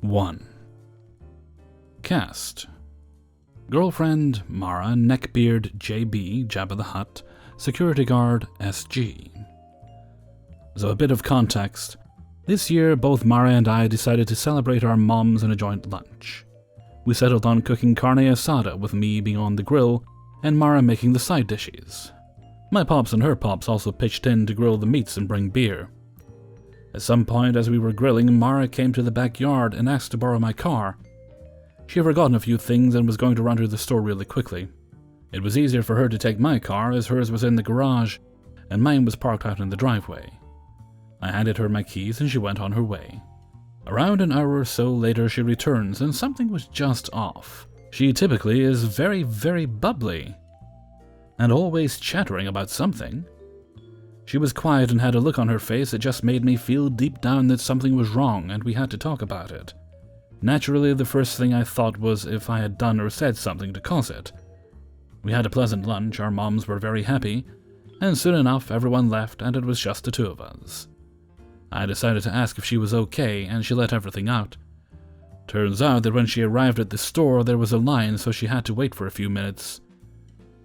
1. Cast: Girlfriend Mara, Neckbeard JB, Jabba the Hutt, Security Guard SG. So a bit of context. This year, both Mara and I decided to celebrate our moms in a joint lunch. We settled on cooking carne asada, with me being on the grill and Mara making the side dishes. My pops and her pops also pitched in to grill the meats and bring beer. At some point as we were grilling, Mara came to the backyard and asked to borrow my car. She had forgotten a few things and was going to run to the store really quickly. It was easier for her to take my car as hers was in the garage and mine was parked out in the driveway. I handed her my keys and she went on her way. Around an hour or so later she returns and something was just off. She typically is very, very bubbly and always chattering about something. She was quiet and had a look on her face that just made me feel deep down that something was wrong and we had to talk about it. Naturally, the first thing I thought was if I had done or said something to cause it. We had a pleasant lunch, our moms were very happy, and soon enough everyone left and it was just the two of us. I decided to ask if she was okay, and she let everything out. Turns out that when she arrived at the store there was a line, so she had to wait for a few minutes.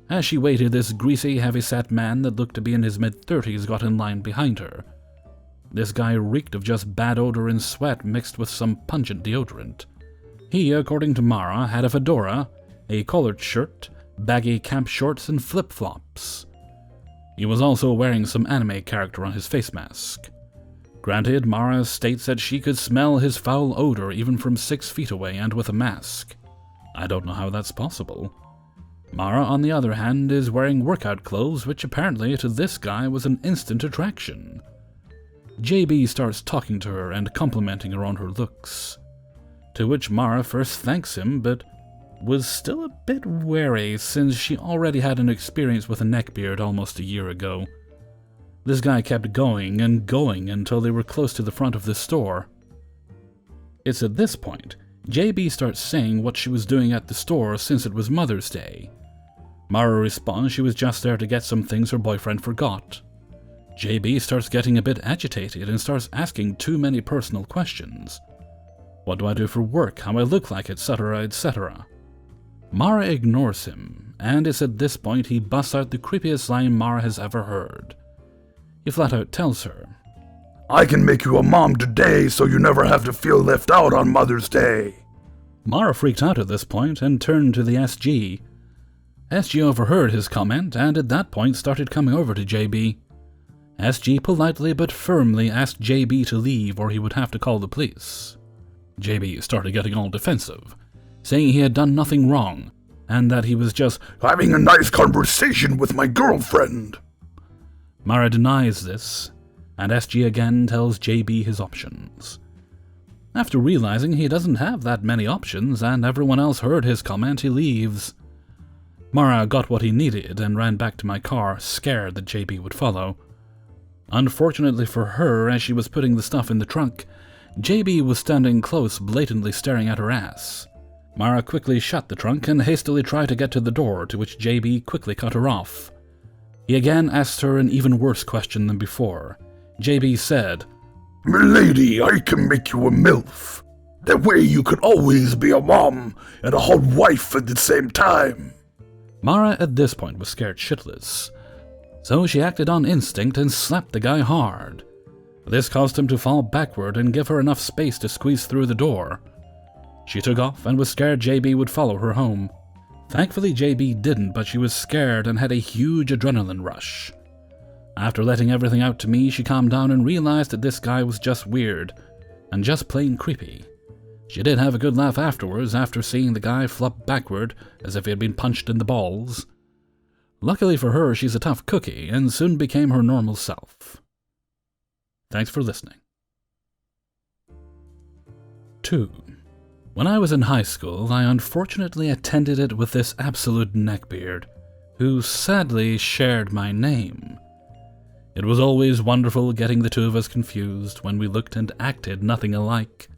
As she waited, this greasy, heavy-set man that looked to be in his mid-30s got in line behind her. This guy reeked of just bad odor and sweat mixed with some pungent deodorant. He, according to Mara, had a fedora, a collared shirt, baggy camp shorts, and flip-flops. He was also wearing some anime character on his face mask. Granted, Mara states that she could smell his foul odor even from 6 feet away and with a mask. I don't know how that's possible. Mara, on the other hand, is wearing workout clothes, which apparently to this guy was an instant attraction. JB starts talking to her and complimenting her on her looks, to which Mara first thanks him, but was still a bit wary since she already had an experience with a neckbeard almost a year ago. This guy kept going and going until they were close to the front of the store. It's at this point JB starts saying what she was doing at the store since it was Mother's Day. Mara responds she was just there to get some things her boyfriend forgot. JB starts getting a bit agitated and starts asking too many personal questions. What do I do for work, how I look like, etc., etc. Mara ignores him, and it's at this point he busts out the creepiest line Mara has ever heard. He flat out tells her, "I can make you a mom today so you never have to feel left out on Mother's Day." Mara freaked out at this point and turned to the SG. SG overheard his comment and at that point started coming over to JB. SG politely but firmly asked JB to leave or he would have to call the police. JB started getting all defensive, saying he had done nothing wrong and that he was just having a nice conversation with my girlfriend. Mara denies this, and SG again tells JB his options. After realizing he doesn't have that many options and everyone else heard his comment, he leaves. Mara got what he needed and ran back to my car, scared that JB would follow. Unfortunately for her, as she was putting the stuff in the trunk, JB was standing close, blatantly staring at her ass. Mara quickly shut the trunk and hastily tried to get to the door, to which JB quickly cut her off. He again asked her an even worse question than before. JB said, "Milady, I can make you a MILF. That way you could always be a mom and a hot wife at the same time." Mara at this point was scared shitless, so she acted on instinct and slapped the guy hard. This caused him to fall backward and give her enough space to squeeze through the door. She took off and was scared JB would follow her home. Thankfully JB didn't, but she was scared and had a huge adrenaline rush. After letting everything out to me, she calmed down and realized that this guy was just weird, and just plain creepy. She did have a good laugh afterwards after seeing the guy flop backward as if he had been punched in the balls. Luckily for her, she's a tough cookie and soon became her normal self. Thanks for listening. 2. When I was in high school, I unfortunately attended it with this absolute neckbeard, who sadly shared my name. It was always wonderful getting the two of us confused when we looked and acted nothing alike.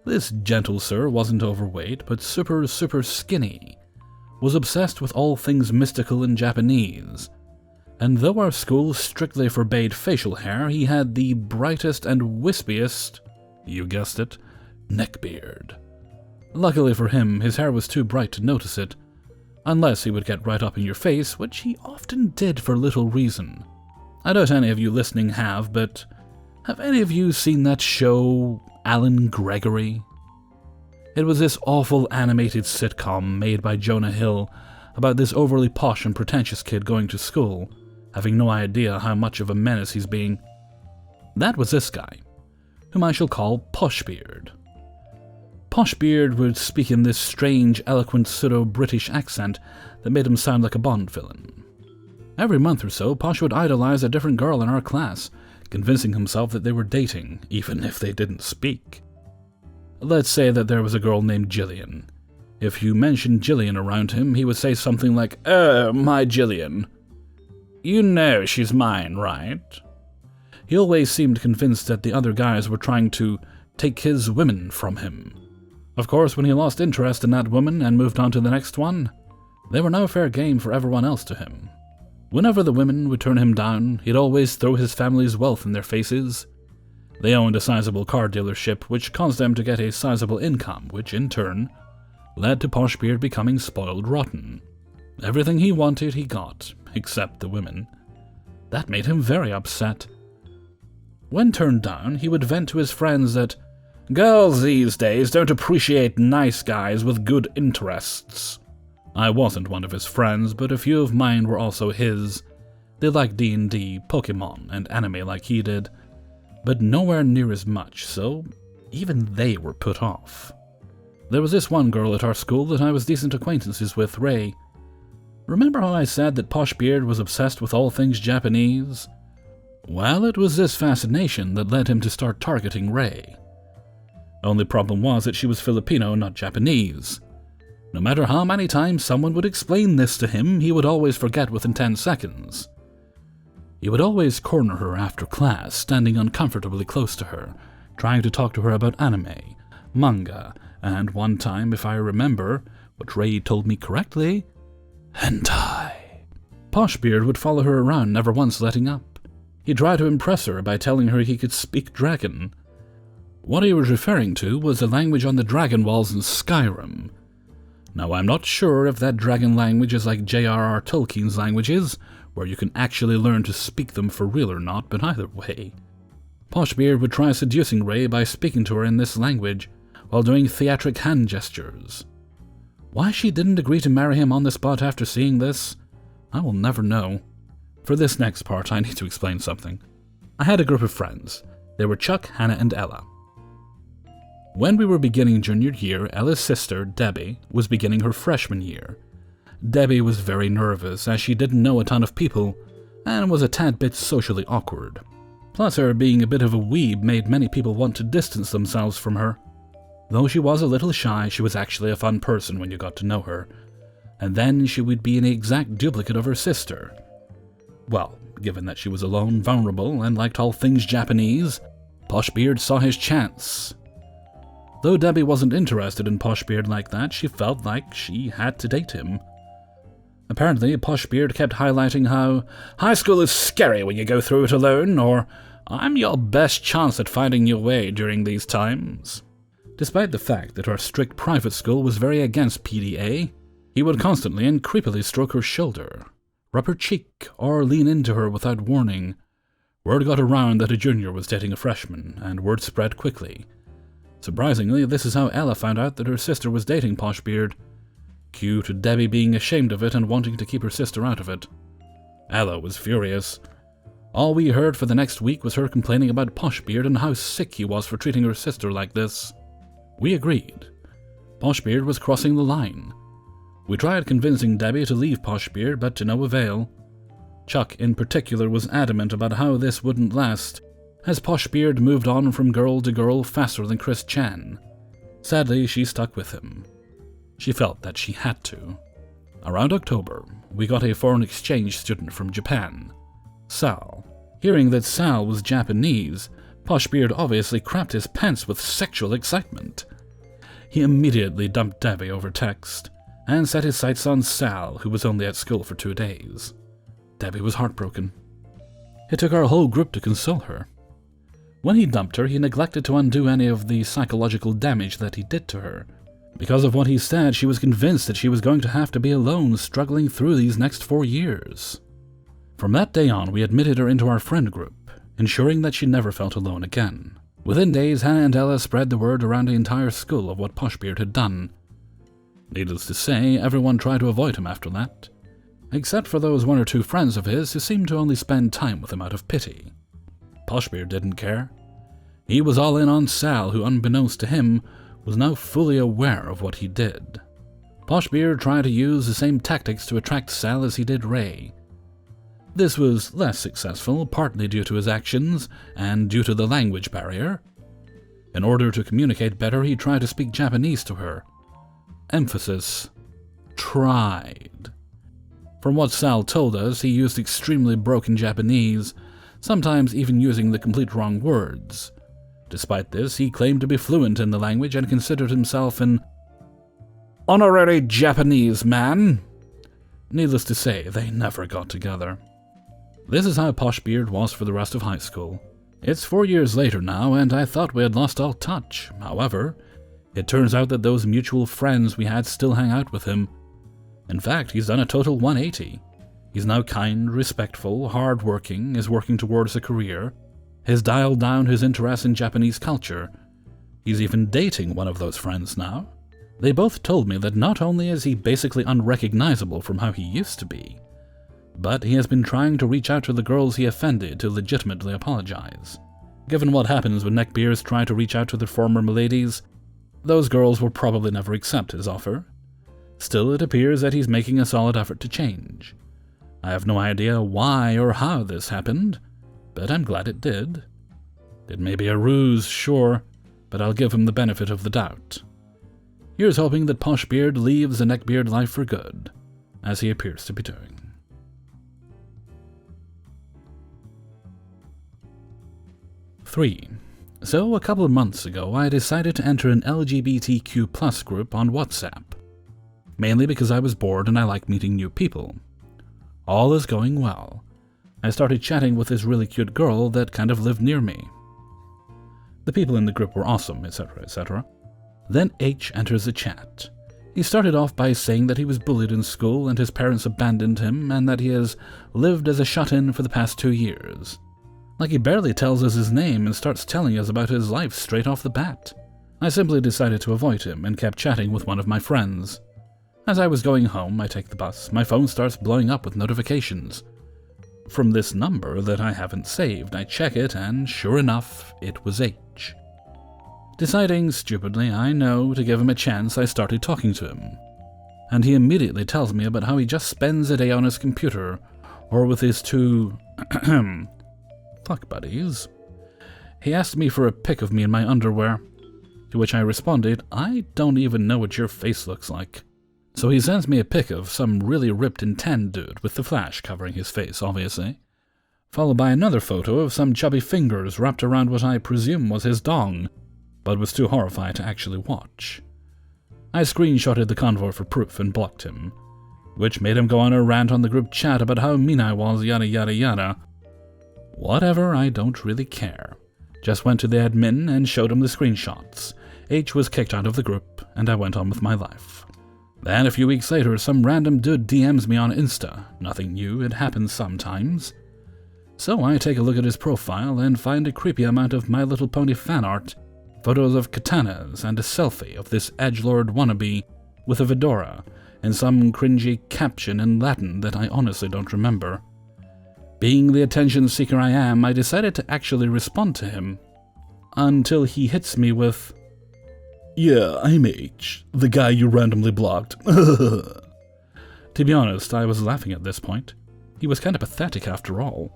This gentle sir wasn't overweight, but super skinny, was obsessed with all things mystical and Japanese, and though our school strictly forbade facial hair, he had the brightest and wispiest, you guessed it, Neckbeard. Luckily for him, his hair was too bright to notice it, unless he would get right up in your face, which he often did for little reason. I doubt any of you listening have, but have any of you seen that show, Alan Gregory? It was this awful animated sitcom made by Jonah Hill about this overly posh and pretentious kid going to school, having no idea how much of a menace he's being. That was this guy, whom I shall call Poshbeard. Poshbeard would speak in this strange, eloquent, pseudo-British accent that made him sound like a Bond villain. Every month or so, Posh would idolize a different girl in our class, convincing himself that they were dating, even if they didn't speak. Let's say that there was a girl named Jillian. If you mentioned Jillian around him, he would say something like, my Jillian. You know she's mine, right? He always seemed convinced that the other guys were trying to take his women from him. Of course, when he lost interest in that woman and moved on to the next one, they were no fair game for everyone else to him. Whenever the women would turn him down, he'd always throw his family's wealth in their faces. They owned a sizable car dealership, which caused them to get a sizable income, which in turn led to Poshbeard becoming spoiled rotten. Everything he wanted, he got, except the women. That made him very upset. When turned down, he would vent to his friends that girls these days don't appreciate nice guys with good interests. I wasn't one of his friends, but a few of mine were also his. They liked D&D, Pokemon, and anime like he did, but nowhere near as much, so even they were put off. There was this one girl at our school that I was decent acquaintances with, Ray. Remember how I said that Poshbeard was obsessed with all things Japanese? Well, it was this fascination that led him to start targeting Ray. Only problem was that she was Filipino, not Japanese. No matter how many times someone would explain this to him, he would always forget within 10 seconds. He would always corner her after class, standing uncomfortably close to her, trying to talk to her about anime, manga, and one time, if I remember, what Ray told me correctly, hentai. Poshbeard would follow her around, never once letting up. He'd try to impress her by telling her he could speak dragon. What he was referring to was the language on the dragon walls in Skyrim. Now, I'm not sure if that dragon language is like J.R.R. Tolkien's languages, where you can actually learn to speak them for real or not, but either way. Poshbeard would try seducing Ray by speaking to her in this language, while doing theatric hand gestures. Why she didn't agree to marry him on the spot after seeing this, I will never know. For this next part, I need to explain something. I had a group of friends. They were Chuck, Hannah, and Ella. When we were beginning junior year, Ella's sister, Debbie, was beginning her freshman year. Debbie was very nervous, as she didn't know a ton of people, and was a tad bit socially awkward. Plus, her being a bit of a weeb made many people want to distance themselves from her. Though she was a little shy, she was actually a fun person when you got to know her, and then she would be an exact duplicate of her sister. Well, given that she was alone, vulnerable, and liked all things Japanese, Poshbeard saw his chance. Though Debbie wasn't interested in Poshbeard like that, she felt like she had to date him. Apparently, Poshbeard kept highlighting how high school is scary when you go through it alone, or I'm your best chance at finding your way during these times. Despite the fact that our strict private school was very against PDA, he would constantly and creepily stroke her shoulder, rub her cheek, or lean into her without warning. Word got around that a junior was dating a freshman, and word spread quickly. Surprisingly, this is how Ella found out that her sister was dating Poshbeard. Cue to Debbie being ashamed of it and wanting to keep her sister out of it. Ella was furious. All we heard for the next week was her complaining about Poshbeard and how sick he was for treating her sister like this. We agreed. Poshbeard was crossing the line. We tried convincing Debbie to leave Poshbeard, but to no avail. Chuck, in particular, was adamant about how this wouldn't last, as Poshbeard moved on from girl to girl faster than Chris Chan. Sadly, she stuck with him. She felt that she had to. Around October, we got a foreign exchange student from Japan, Sal. Hearing that Sal was Japanese, Poshbeard obviously crapped his pants with sexual excitement. He immediately dumped Debbie over text, and set his sights on Sal, who was only at school for 2 days. Debbie was heartbroken. It took our whole group to console her. When he dumped her, he neglected to undo any of the psychological damage that he did to her. Because of what he said, she was convinced that she was going to have to be alone, struggling through these next 4 years. From that day on, we admitted her into our friend group, ensuring that she never felt alone again. Within days, Hannah and Ella spread the word around the entire school of what Poshbeard had done. Needless to say, everyone tried to avoid him after that, except for those 1 or 2 friends of his who seemed to only spend time with him out of pity. Poshbeard didn't care. He was all in on Sal, who, unbeknownst to him, was now fully aware of what he did. Poshbeard tried to use the same tactics to attract Sal as he did Ray. This was less successful, partly due to his actions and due to the language barrier. In order to communicate better, he tried to speak Japanese to her. Emphasis: tried. From what Sal told us, he used extremely broken Japanese, sometimes even using the complete wrong words. Despite this, he claimed to be fluent in the language and considered himself an honorary Japanese man. Needless to say, they never got together. This is how Poshbeard was for the rest of high school. It's 4 years later now, and I thought we had lost all touch. However, it turns out that those mutual friends we had still hang out with him. In fact, he's done a total 180. He's now kind, respectful, hard-working, is working towards a career, has dialed down his interest in Japanese culture. He's even dating one of those friends now. They both told me that not only is he basically unrecognizable from how he used to be, but he has been trying to reach out to the girls he offended to legitimately apologize. Given what happens when neckbeards try to reach out to their former miladies, those girls will probably never accept his offer. Still, it appears that he's making a solid effort to change. I have no idea why or how this happened, but I'm glad it did. It may be a ruse, sure, but I'll give him the benefit of the doubt. Here's hoping that Poshbeard leaves the neckbeard life for good, as he appears to be doing. 3. So, a couple of months ago, I decided to enter an LGBTQ+ group on WhatsApp. Mainly because I was bored and I like meeting new people. All is going well. I started chatting with this really cute girl that kind of lived near me. The people in the group were awesome, etc., etc. Then H enters the chat. He started off by saying that he was bullied in school and his parents abandoned him and that he has lived as a shut-in for the past 2 years. Like he barely tells us his name and starts telling us about his life straight off the bat. I simply decided to avoid him and kept chatting with one of my friends. As I was going home, I take the bus, my phone starts blowing up with notifications. From this number that I haven't saved, I check it and, sure enough, it was H. Deciding, stupidly, I know, to give him a chance, I started talking to him. And he immediately tells me about how he just spends a day on his computer, or with his 2 fuck buddies. He asked me for a pic of me in my underwear, to which I responded, I don't even know what your face looks like. So he sends me a pic of some really ripped and tan dude with the flash covering his face, obviously, followed by another photo of some chubby fingers wrapped around what I presume was his dong, but was too horrified to actually watch. I screenshotted the convo for proof and blocked him, which made him go on a rant on the group chat about how mean I was, yada yada yada. Whatever, I don't really care. Just went to the admin and showed him the screenshots. H was kicked out of the group, and I went on with my life. Then, a few weeks later, some random dude DMs me on Insta. Nothing new, it happens sometimes. So I take a look at his profile and find a creepy amount of My Little Pony fan art, photos of katanas, and a selfie of this edgelord wannabe with a fedora, and some cringy caption in Latin that I honestly don't remember. Being the attention seeker I am, I decided to actually respond to him. Until he hits me with, "Yeah, I'm H, the guy you randomly blocked." To be honest, I was laughing at this point. He was kind of pathetic after all.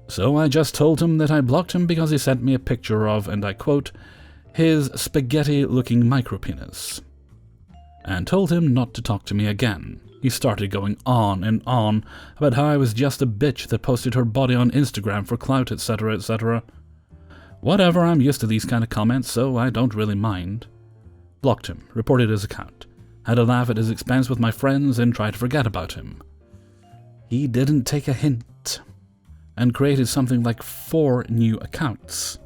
So I just told him that I blocked him because he sent me a picture of, and I quote, his spaghetti-looking micropenis, and told him not to talk to me again. He started going on and on about how I was just a bitch that posted her body on Instagram for clout, etc., etc. Whatever, I'm used to these kind of comments, so I don't really mind. Blocked him, reported his account, had a laugh at his expense with my friends, and tried to forget about him. He didn't take a hint, and created something like 4 new accounts.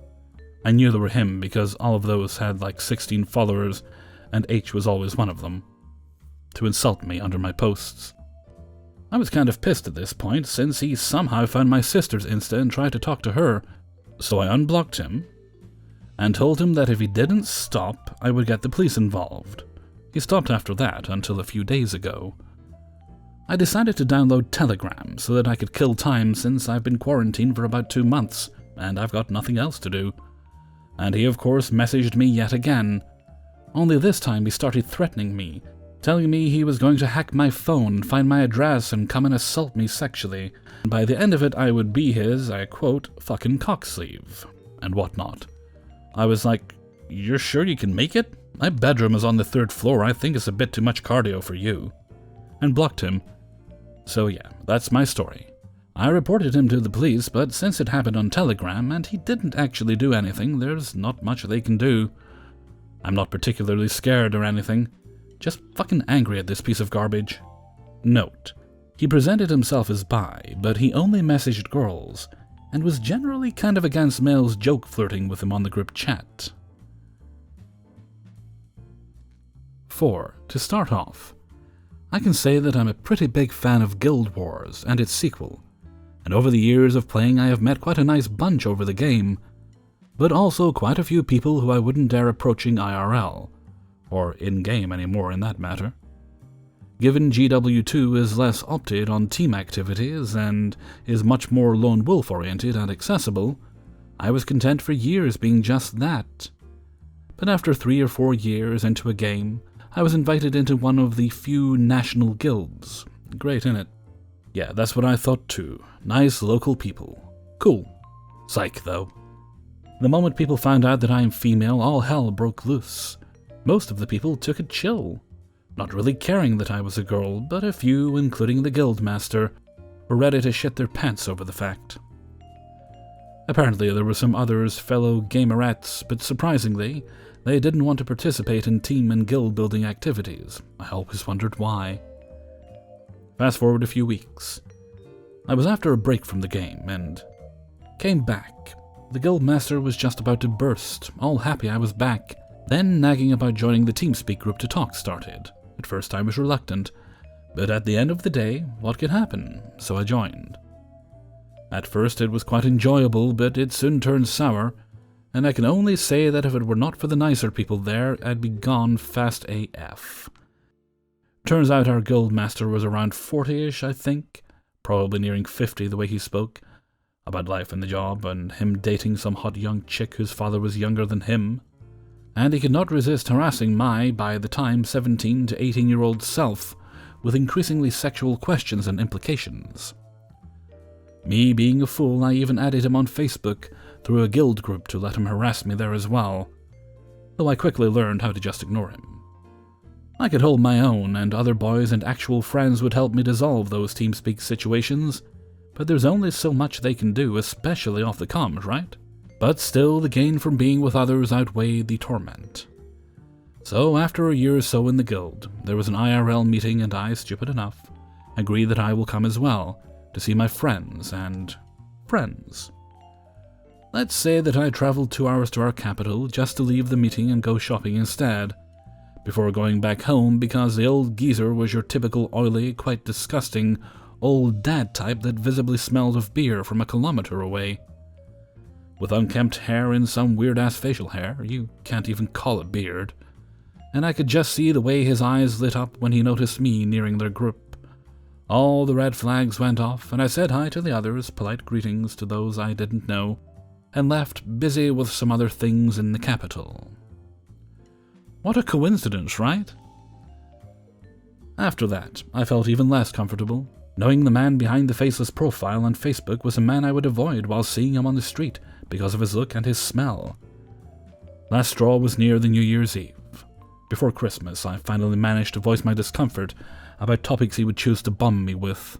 I knew they were him because all of those had like 16 followers, and H was always one of them, to insult me under my posts. I was kind of pissed at this point, since he somehow found my sister's Insta and tried to talk to her, so I unblocked him, and told him that if he didn't stop, I would get the police involved. He stopped after that, until a few days ago. I decided to download Telegram so that I could kill time since I've been quarantined for about 2 months, and I've got nothing else to do. And he of course messaged me yet again, only this time he started threatening me, telling me he was going to hack my phone, find my address, and come and assault me sexually, and by the end of it I would be his, I quote, fucking cocksleeve, and whatnot. I was like, you're sure you can make it? My bedroom is on the 3rd floor, I think it's a bit too much cardio for you. And blocked him. So yeah, that's my story. I reported him to the police, but since it happened on Telegram and he didn't actually do anything, there's not much they can do. I'm not particularly scared or anything, just fucking angry at this piece of garbage. Note, he presented himself as bi, but he only messaged girls, and was generally kind of against males joke flirting with him on the group chat. 4. To start off, I can say that I'm a pretty big fan of Guild Wars and its sequel, and over the years of playing I have met quite a nice bunch over the game, but also quite a few people who I wouldn't dare approaching IRL, or in-game anymore in that matter. Given GW2 is less opted on team activities and is much more lone wolf oriented and accessible, I was content for years being just that. But after 3 or 4 years into a game, I was invited into one of the few national guilds. Great, innit? Yeah, that's what I thought too. Nice local people. Cool. Psych, though. The moment people found out that I am female, all hell broke loose. Most of the people took it chill, not really caring that I was a girl, but a few, including the guildmaster, were ready to shit their pants over the fact. Apparently there were some others, fellow gamerettes, but surprisingly, they didn't want to participate in team and guild building activities. I always wondered why. Fast forward a few weeks. I was after a break from the game, and came back. The guildmaster was just about to burst, all happy I was back. Then nagging about joining the TeamSpeak group to talk started. At first I was reluctant, but at the end of the day, what could happen? So I joined. At first it was quite enjoyable, but it soon turned sour, and I can only say that if it were not for the nicer people there, I'd be gone fast AF. Turns out our guildmaster was around 40-ish, I think, probably nearing 50 the way he spoke, about life and the job, and him dating some hot young chick whose father was younger than him. And he could not resist harassing my, by the time, 17 to 18-year-old self with increasingly sexual questions and implications. Me being a fool, I even added him on Facebook through a guild group to let him harass me there as well, though I quickly learned how to just ignore him. I could hold my own, and other boys and actual friends would help me dissolve those TeamSpeak situations, but there's only so much they can do, especially off the comms, right? But still, the gain from being with others outweighed the torment. So after a year or so in the guild, there was an IRL meeting and I, stupid enough, agreed that I will come as well, to see my friends and friends. Let's say that I traveled 2 hours to our capital just to leave the meeting and go shopping instead, before going back home because the old geezer was your typical oily, quite disgusting, old dad type that visibly smelled of beer from a kilometer away. With unkempt hair and some weird-ass facial hair, you can't even call it beard, and I could just see the way his eyes lit up when he noticed me nearing their group. All the red flags went off, and I said hi to the others, polite greetings to those I didn't know, and left busy with some other things in the capital. What a coincidence, right? After that, I felt even less comfortable, knowing the man behind the faceless profile on Facebook was a man I would avoid while seeing him on the street because of his look and his smell. Last straw was near the New Year's Eve. Before Christmas, I finally managed to voice my discomfort about topics he would choose to bum me with,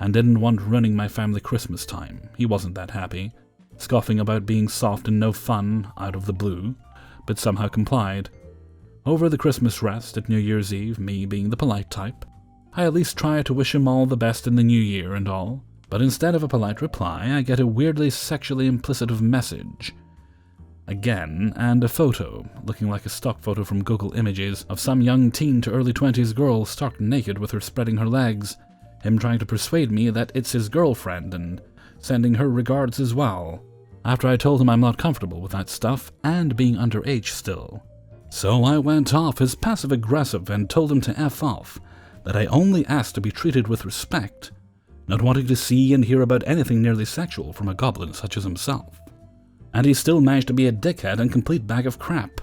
and didn't want ruining my family Christmas time. He wasn't that happy, scoffing about being soft and no fun out of the blue, but somehow complied. Over the Christmas rest at New Year's Eve, me being the polite type, I at least try to wish him all the best in the new year and all, but instead of a polite reply, I get a weirdly sexually implicative message. again, and a photo, looking like a stock photo from Google Images, of some young teen to early 20s girl stark naked with her spreading her legs, him trying to persuade me that it's his girlfriend and sending her regards as well, after I told him I'm not comfortable with that stuff and being underage still. So I went off as passive-aggressive and told him to F off, that I only asked to be treated with respect, not wanting to see and hear about anything nearly sexual from a goblin such as himself. And he still managed to be a dickhead and complete bag of crap.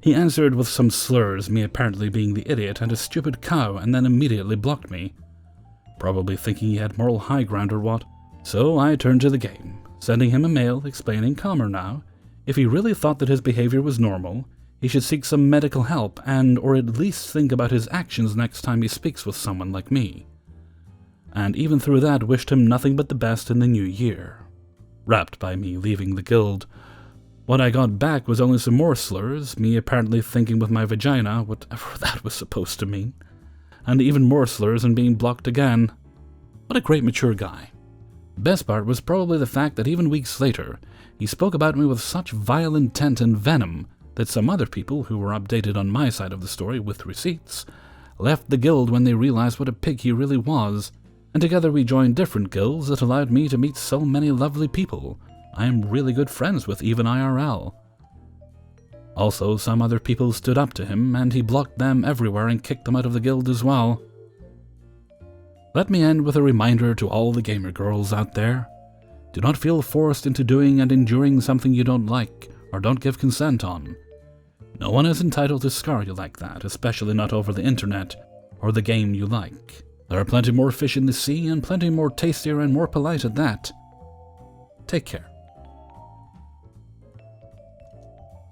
He answered with some slurs, me apparently being the idiot and a stupid cow, and then immediately blocked me, probably thinking he had moral high ground or what. So I turned to the game, sending him a mail explaining calmer now, if he really thought that his behavior was normal, he should seek some medical help and or at least think about his actions next time he speaks with someone like me. And even through that wished him nothing but the best in the new year. Wrapped by me leaving the guild. What I got back was only some more slurs, me apparently thinking with my vagina, whatever that was supposed to mean, and even more slurs and being blocked again. What a great mature guy. Best part was probably the fact that even weeks later, he spoke about me with such vile intent and venom that some other people who were updated on my side of the story with receipts left the guild when they realized what a pig he really was, and together we joined different guilds that allowed me to meet so many lovely people I am really good friends with even IRL. Also, some other people stood up to him, and he blocked them everywhere and kicked them out of the guild as well. Let me end with a reminder to all the gamer girls out there. Do not feel forced into doing and enduring something you don't like or don't give consent on. No one is entitled to scar you like that, especially not over the internet or the game you like. There are plenty more fish in the sea and plenty more tastier and more polite at that. Take care.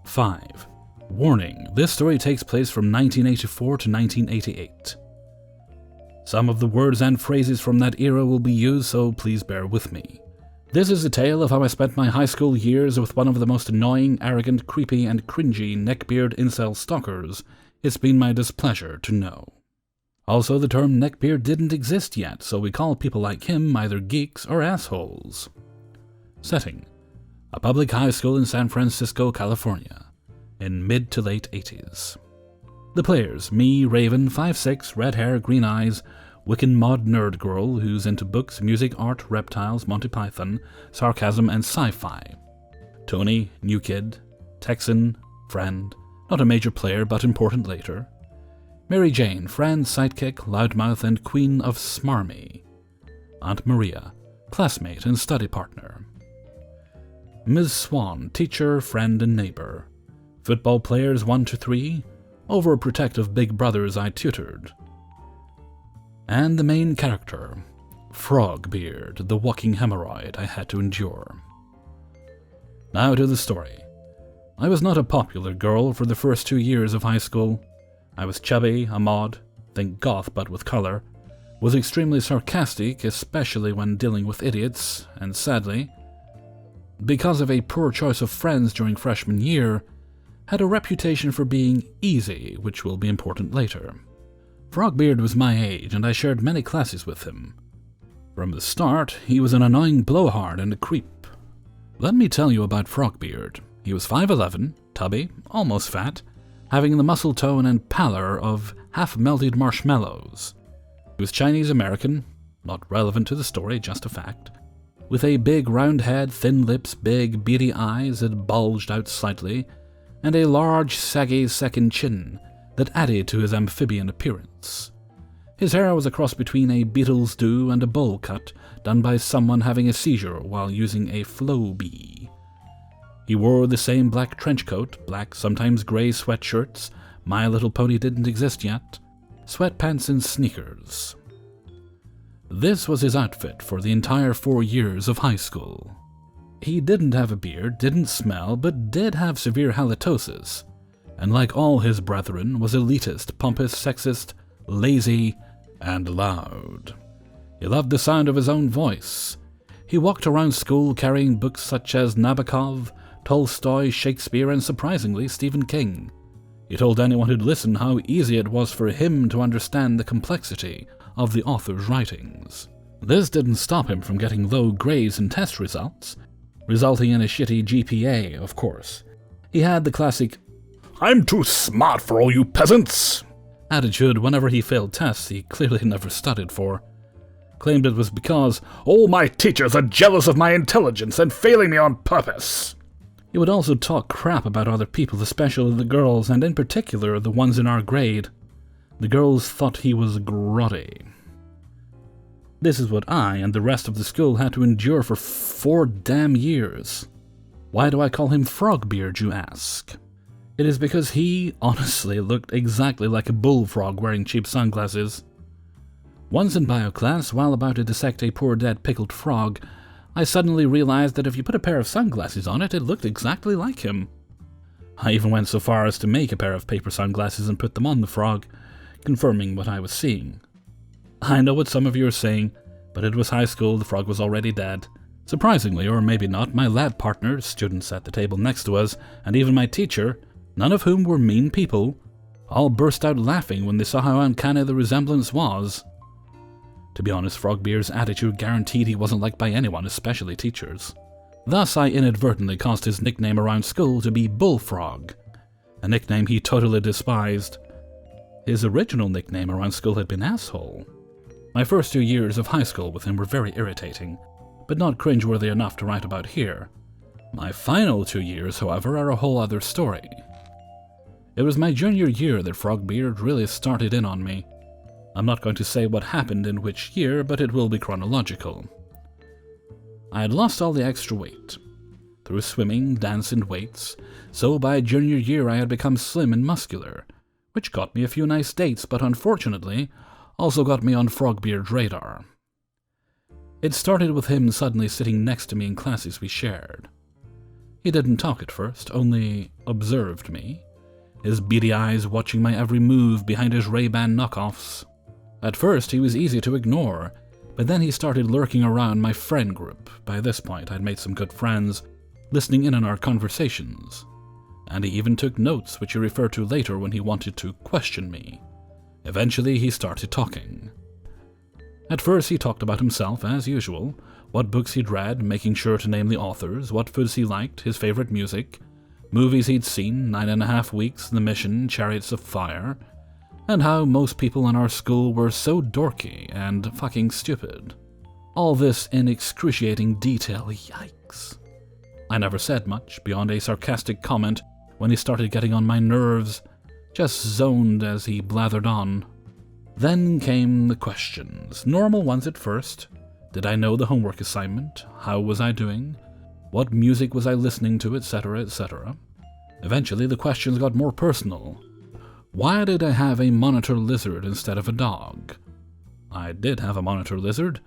5. Warning, this story takes place from 1984 to 1988. Some of the words and phrases from that era will be used, so please bear with me. This is a tale of how I spent my high school years with one of the most annoying, arrogant, creepy, and cringy neckbeard incel stalkers it's been my displeasure to know. Also, the term neckbeard didn't exist yet, so we call people like him either geeks or assholes. Setting: a public high school in San Francisco, California, in mid to late 80s. The players: me, Raven, 5'6", red hair, green eyes, Wiccan mod nerd girl who's into books, music, art, reptiles, Monty Python, sarcasm, and sci-fi. Tony, new kid. Texan, friend, not a major player but important later. Mary Jane, friend, sidekick, loudmouth, and queen of smarmy. Aunt Maria, classmate and study partner. Ms. Swan, teacher, friend, and neighbor. Football players 1 to 3, overprotective big brothers I tutored. And the main character, Frogbeard, the walking hemorrhoid I had to endure. Now to the story. I was not a popular girl for the first 2 years of high school. I was chubby, a mod, think goth but with color, was extremely sarcastic, especially when dealing with idiots, and sadly, because of a poor choice of friends during freshman year, had a reputation for being easy, which will be important later. Frogbeard was my age, and I shared many classes with him. From the start, he was an annoying blowhard and a creep. Let me tell you about Frogbeard. He was 5'11", tubby, almost fat, having the muscle tone and pallor of half-melted marshmallows. He was Chinese-American, not relevant to the story, just a fact, with a big round head, thin lips, big beady eyes that bulged out slightly, and a large saggy second chin that added to his amphibian appearance. His hair was a cross between a Beatles do and a bowl cut done by someone having a seizure while using a flow bee. He wore the same black trench coat, black, sometimes grey sweatshirts, My Little Pony didn't exist yet, sweatpants and sneakers. This was his outfit for the entire 4 years of high school. He didn't have a beard, didn't smell, but did have severe halitosis, and like all his brethren was elitist, pompous, sexist, lazy, and loud. He loved the sound of his own voice. He walked around school carrying books such as Nabokov, Tolstoy, Shakespeare, and surprisingly, Stephen King. He told anyone who'd listen how easy it was for him to understand the complexity of the author's writings. This didn't stop him from getting low grades in test results. resulting in a shitty GPA, of course. He had the classic, "I'm too smart for all you peasants" attitude whenever he failed tests he clearly never studied for. Claimed it was because all my teachers are jealous of my intelligence and failing me on purpose. He would also talk crap about other people, especially the girls, and in particular the ones in our grade. The girls thought he was grotty. This is what I and the rest of the school had to endure for 4 damn years. Why do I call him Frogbeard, you ask? It is because he, honestly, looked exactly like a bullfrog wearing cheap sunglasses. Once in bio class, while about to dissect a poor dead pickled frog, I suddenly realized that if you put a pair of sunglasses on it, it looked exactly like him. I even went so far as to make a pair of paper sunglasses and put them on the frog, confirming what I was seeing. I know what some of you are saying, but it was high school, the frog was already dead. Surprisingly, or maybe not, my lab partner, students at the table next to us, and even my teacher, none of whom were mean people, all burst out laughing when they saw how uncanny the resemblance was. To be honest, Frogbeard's attitude guaranteed he wasn't liked by anyone, especially teachers. Thus, I inadvertently caused his nickname around school to be Bullfrog, a nickname he totally despised. His original nickname around school had been Asshole. My first 2 years of high school with him were very irritating, but not cringeworthy enough to write about here. My final 2 years, however, are a whole other story. It was my junior year that Frogbeard really started in on me. I'm not going to say what happened in which year, but it will be chronological. I had lost all the extra weight. Through swimming, dance, and weights, so by junior year I had become slim and muscular, which got me a few nice dates, but unfortunately also got me on Frogbeard's radar. It started with him suddenly sitting next to me in classes we shared. He didn't talk at first, only observed me, his beady eyes watching my every move behind his Ray-Ban knockoffs. At first, he was easy to ignore, but then he started lurking around my friend group. By this point, I'd made some good friends, listening in on our conversations, and he even took notes which he referred to later when he wanted to question me. Eventually, he started talking. At first, he talked about himself, as usual, what books he'd read, making sure to name the authors, what foods he liked, his favorite music, movies he'd seen, 9.5 Weeks, The Mission, Chariots of Fire, and how most people in our school were so dorky and fucking stupid. All this in excruciating detail, yikes. I never said much, beyond a sarcastic comment when he started getting on my nerves, just zoned as he blathered on. Then came the questions, normal ones at first. Did I know the homework assignment? How was I doing? What music was I listening to, etc., etc. Eventually the questions got more personal. Why did I have a monitor lizard instead of a dog? I did have a monitor lizard.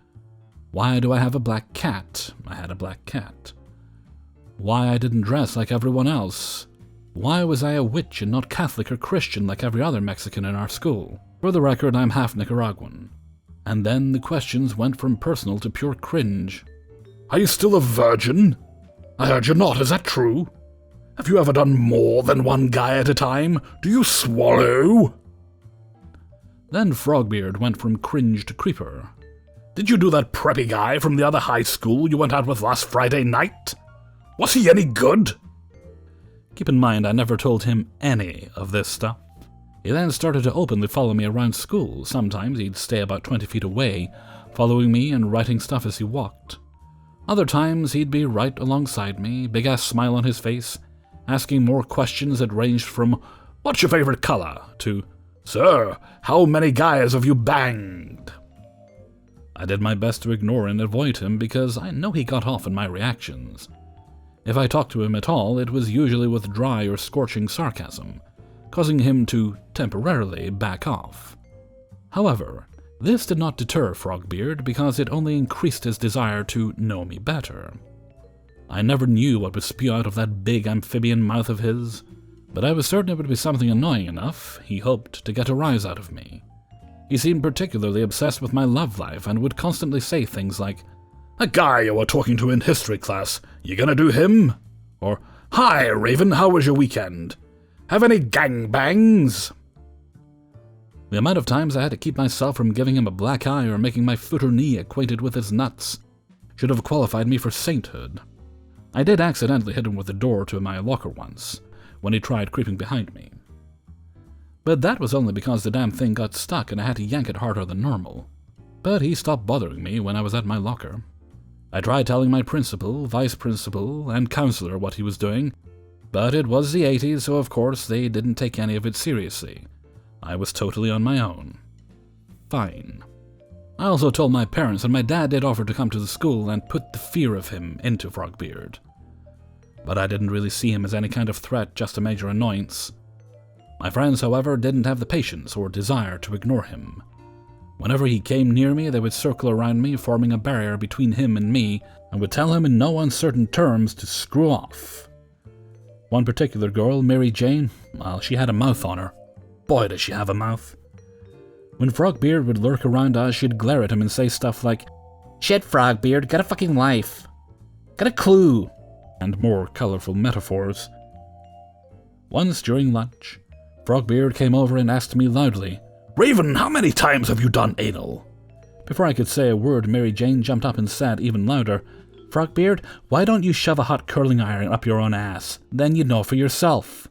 Why do I have a black cat? I had a black cat. Why I didn't dress like everyone else? Why was I a witch and not Catholic or Christian like every other Mexican in our school? For the record, I'm half Nicaraguan. And then the questions went from personal to pure cringe. Are you still a virgin? I heard you're not, is that true? Have you ever done more than one guy at a time? Do you swallow? Then Frogbeard went from cringe to creeper. Did you do that preppy guy from the other high school you went out with last Friday night? Was he any good? Keep in mind, I never told him any of this stuff. He then started to openly follow me around school. Sometimes he'd stay about 20 feet away, following me and writing stuff as he walked. Other times he'd be right alongside me, big-ass smile on his face, asking more questions that ranged from, "What's your favorite color?" to, "Sir, how many guys have you banged?" I did my best to ignore and avoid him because I know he got off on my reactions. If I talked to him at all, it was usually with dry or scorching sarcasm, causing him to temporarily back off. However, this did not deter Frogbeard because it only increased his desire to know me better. I never knew what would spew out of that big amphibian mouth of his, but I was certain it would be something annoying enough he hoped to get a rise out of me. He seemed particularly obsessed with my love life and would constantly say things like, "That guy you were talking to in history class, you gonna do him?" Or, "Hi, Raven, how was your weekend? Have any gangbangs?" The amount of times I had to keep myself from giving him a black eye or making my foot or knee acquainted with his nuts should have qualified me for sainthood. I did accidentally hit him with the door to my locker once, when he tried creeping behind me. But that was only because the damn thing got stuck and I had to yank it harder than normal. But he stopped bothering me when I was at my locker. I tried telling my principal, vice principal, and counselor what he was doing, but it was the 80s, so of course they didn't take any of it seriously. I was totally on my own. Fine. I also told my parents, and my dad did offer to come to the school and put the fear of him into Frogbeard. But I didn't really see him as any kind of threat, just a major annoyance. My friends, however, didn't have the patience or desire to ignore him. Whenever he came near me, they would circle around me, forming a barrier between him and me, and would tell him in no uncertain terms to screw off. One particular girl, Mary Jane, well, she had a mouth on her. Boy, does she have a mouth. When Frogbeard would lurk around us, she'd glare at him and say stuff like, "Shit, Frogbeard, got a fucking life. Got a clue," and more colorful metaphors. Once during lunch, Frogbeard came over and asked me loudly, "Raven, how many times have you done anal?" Before I could say a word, Mary Jane jumped up and said, even louder, "Frogbeard, why don't you shove a hot curling iron up your own ass? Then you'd know for yourself."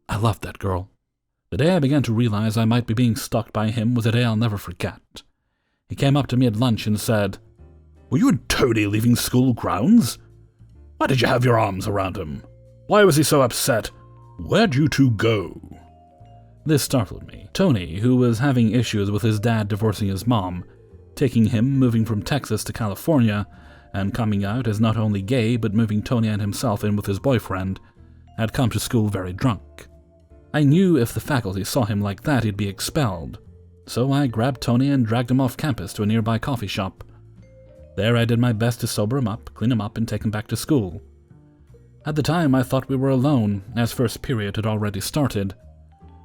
I loved that girl. The day I began to realize I might be being stalked by him was a day I'll never forget. He came up to me at lunch and said, "Were you and Tony leaving school grounds? Why did you have your arms around him? Why was he so upset? Where'd you two go?" This startled me. Tony, who was having issues with his dad divorcing his mom, taking him, moving from Texas to California, and coming out as not only gay but moving Tony and himself in with his boyfriend, had come to school very drunk. I knew if the faculty saw him like that, he'd be expelled, so I grabbed Tony and dragged him off campus to a nearby coffee shop. There I did my best to sober him up, clean him up, and take him back to school. At the time, I thought we were alone, as first period had already started.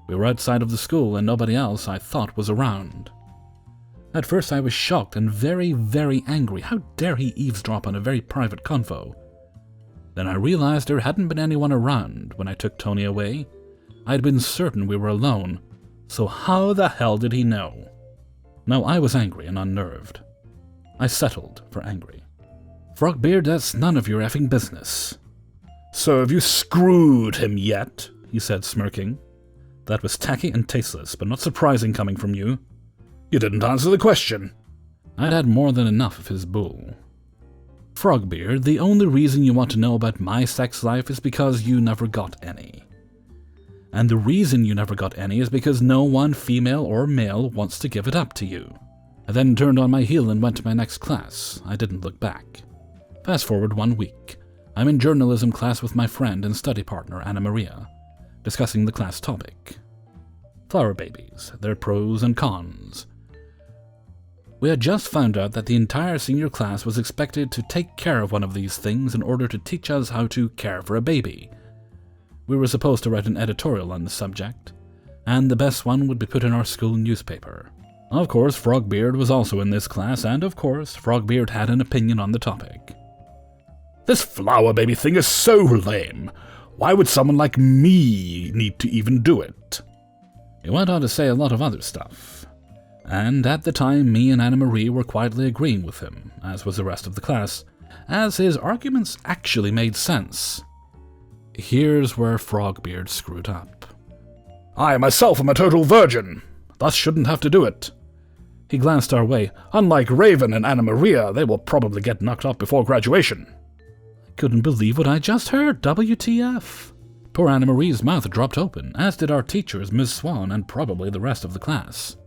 We were outside of the school, and nobody else, I thought, was around. At first I was shocked and very, very angry. How dare he eavesdrop on a very private convo? Then I realized there hadn't been anyone around when I took Tony away. I'd been certain we were alone, so how the hell did he know? No, I was angry and unnerved. I settled for angry. "Frogbeard, that's none of your effing business." "So have you screwed him yet?" he said, smirking. That was tacky and tasteless, but not surprising coming from you. "You didn't answer the question." I'd had more than enough of his bull. "Frogbeard, the only reason you want to know about my sex life is because you never got any. And the reason you never got any is because no one, female or male, wants to give it up to you." I then turned on my heel and went to my next class. I didn't look back. Fast forward 1 week. I'm in journalism class with my friend and study partner, Anna Maria, discussing the class topic. Flower babies, their pros and cons. We had just found out that the entire senior class was expected to take care of one of these things in order to teach us how to care for a baby. We were supposed to write an editorial on the subject, and the best one would be put in our school newspaper. Of course, Frogbeard was also in this class, and of course, Frogbeard had an opinion on the topic. "This flower baby thing is so lame. Why would someone like me need to even do it?" He went on to say a lot of other stuff. And at the time, me and Anna Marie were quietly agreeing with him, as was the rest of the class, as his arguments actually made sense. Here's where Frogbeard screwed up. "I myself am a total virgin, thus shouldn't have to do it." He glanced our way. "Unlike Raven and Anna Maria, they will probably get knocked up before graduation." I couldn't believe what I just heard. WTF? Poor Anna Marie's mouth dropped open, as did our teachers, Ms. Swan, and probably the rest of the class.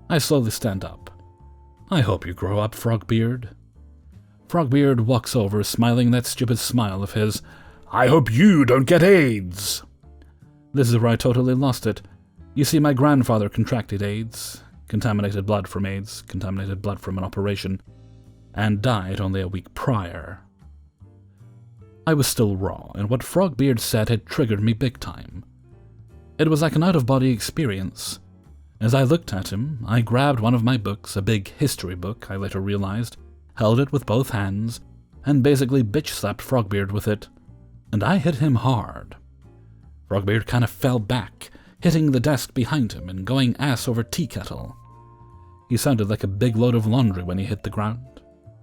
I slowly stand up. "I hope you grow up, Frogbeard." Frogbeard walks over, smiling that stupid smile of his. "I hope you don't get AIDS." This is where I totally lost it. You see, my grandfather contracted AIDS, contaminated blood from AIDS, contaminated blood from an operation, and died only a week prior. I was still raw, and what Frogbeard said had triggered me big time. It was like an out-of-body experience. As I looked at him, I grabbed one of my books, a big history book, I later realized, held it with both hands, and basically bitch-slapped Frogbeard with it, and I hit him hard. Frogbeard kind of fell back, hitting the desk behind him and going ass over tea kettle. He sounded like a big load of laundry when he hit the ground.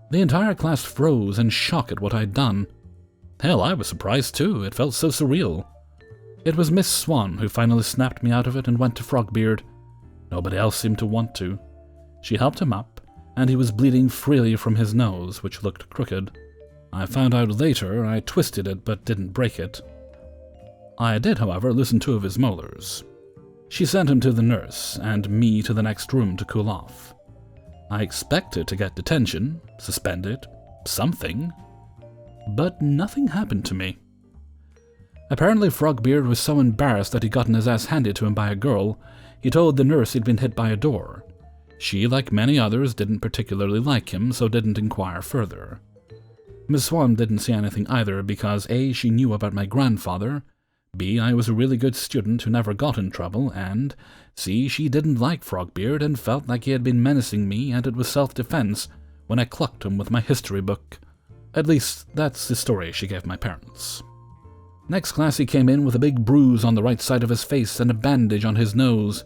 The entire class froze in shock at what I'd done. Hell, I was surprised too. It felt so surreal. It was Miss Swan who finally snapped me out of it and went to Frogbeard. Nobody else seemed to want to. She helped him up, and he was bleeding freely from his nose, which looked crooked. I found out later I twisted it but didn't break it. I did, however, loosen 2 of his molars. She sent him to the nurse, and me to the next room to cool off. I expected to get detention, suspended, something, but nothing happened to me. Apparently Frogbeard was so embarrassed that he'd gotten his ass handed to him by a girl, he told the nurse he'd been hit by a door. She, like many others, didn't particularly like him, so didn't inquire further. Miss Swan didn't see anything either because A, she knew about my grandfather, B, I was a really good student who never got in trouble, and C, she didn't like Frogbeard and felt like he had been menacing me and it was self-defense when I clucked him with my history book. At least, that's the story she gave my parents. Next class he came in with a big bruise on the right side of his face and a bandage on his nose.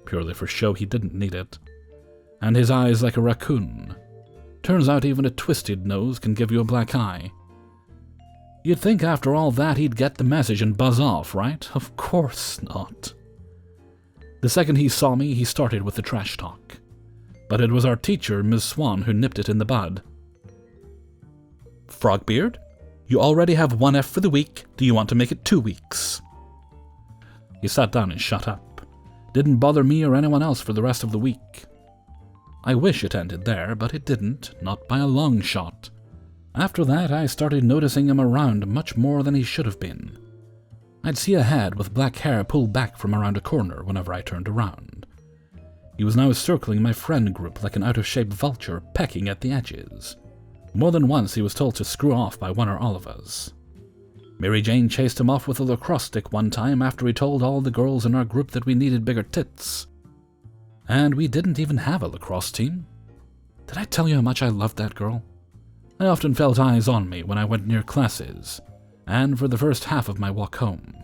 Purely for show, he didn't need it. And his eyes like a raccoon. Turns out even a twisted nose can give you a black eye. You'd think after all that he'd get the message and buzz off, right? Of course not. The second he saw me, he started with the trash talk. But it was our teacher, Ms. Swan, who nipped it in the bud. Frogbeard, you already have 1 F for the week. Do you want to make it 2 weeks? He sat down and shut up. Didn't bother me or anyone else for the rest of the week. I wish it ended there, but it didn't, not by a long shot. After that, I started noticing him around much more than he should have been. I'd see a head with black hair pulled back from around a corner whenever I turned around. He was now circling my friend group like an out-of-shape vulture pecking at the edges. More than once he was told to screw off by one or all of us. Mary Jane chased him off with a lacrosse stick one time after he told all the girls in our group that we needed bigger tits. And we didn't even have a lacrosse team. Did I tell you how much I loved that girl? I often felt eyes on me when I went near classes, and for the first half of my walk home.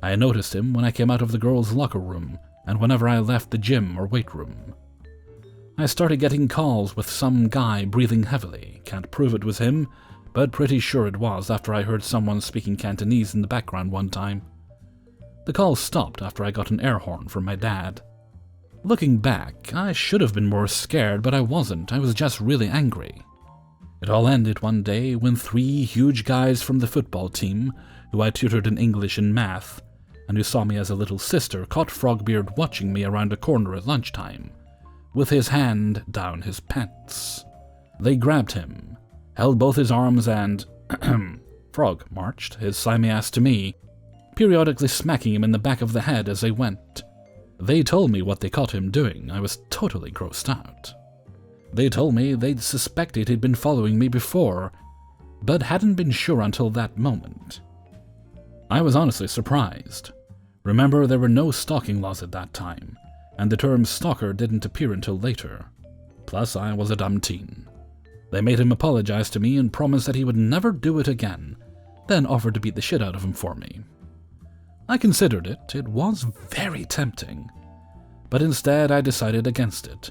I noticed him when I came out of the girls' locker room and whenever I left the gym or weight room. I started getting calls with some guy breathing heavily. Can't prove it was him, but pretty sure it was after I heard someone speaking Cantonese in the background one time. The calls stopped after I got an air horn from my dad. Looking back, I should have been more scared, but I wasn't. I was just really angry. It all ended one day when 3 huge guys from the football team, who I tutored in English and math, and who saw me as a little sister, caught Frogbeard watching me around a corner at lunchtime, with his hand down his pants. They grabbed him, held both his arms and Frog marched, his slimy ass to me, periodically smacking him in the back of the head as they went. They told me what they caught him doing. I was totally grossed out. They told me they'd suspected he'd been following me before, but hadn't been sure until that moment. I was honestly surprised. Remember, there were no stalking laws at that time, and the term stalker didn't appear until later. Plus, I was a dumb teen. They made him apologize to me and promise that he would never do it again, then offered to beat the shit out of him for me. I considered it. It was very tempting. But instead, I decided against it.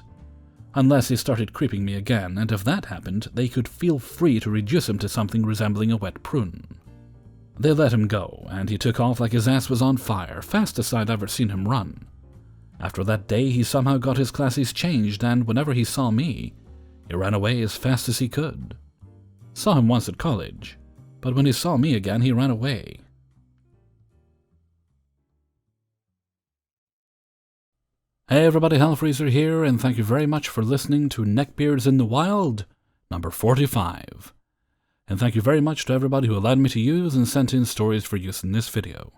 Unless he started creeping me again, and if that happened, they could feel free to reduce him to something resembling a wet prune. They let him go, and he took off like his ass was on fire, fastest I'd ever seen him run. After that day, he somehow got his classes changed, and whenever he saw me, he ran away as fast as he could. Saw him once at college, but when he saw me again, he ran away. Hey everybody, Hellfreezer here, and thank you very much for listening to Neckbeards in the Wild, number 45. And thank you very much to everybody who allowed me to use and sent in stories for use in this video.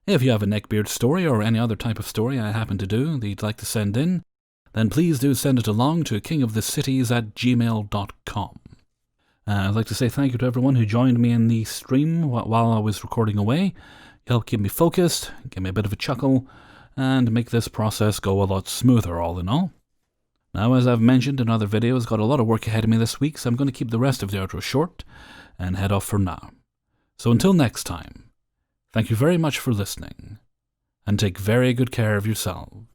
If you have a Neckbeard story or any other type of story I happen to do that you'd like to send in, then please do send it along to kingofthecities@gmail.com. I'd like to say thank you to everyone who joined me in the stream while I was recording away. You helped keep me focused, give me a bit of a chuckle, and make this process go a lot smoother all in all. Now, as I've mentioned in other videos, got a lot of work ahead of me this week, so I'm going to keep the rest of the outro short and head off for now. So until next time, thank you very much for listening, and take very good care of yourselves.